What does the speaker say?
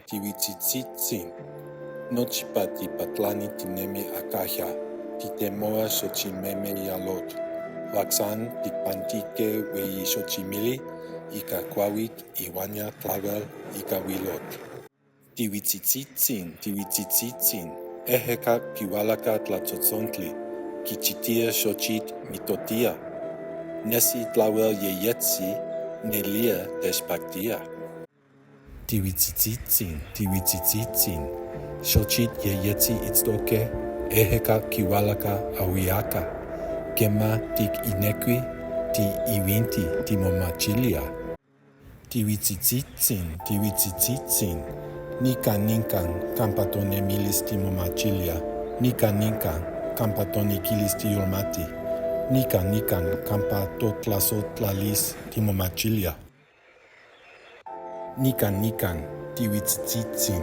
tihuitzitzin. Nochipa tipatlani tinemi akaya, titemoa xochimeme yalot. Waxan tikpantike weyi xochimili, ika kuawik iwanya tlawel ika wilot. Tihuitzitzin, eheka kiwalaka tlatzotzontle, kichitia xochit mitotia. Nesi tlawel yeyetzi, nelia techpaktia. Tihuitzitzin, xochit yeyetzi itztoke, eheka kiwalaka awiaka. Kema tik inekui, ti iwinti timomachilia. Tihuitzitzin, ninkan kampa timomachilia, ninkan kampa tonikilis tiyolmati, ninkan kampa totlasotlalis timomachilia. Nikan, tihuitzitzin.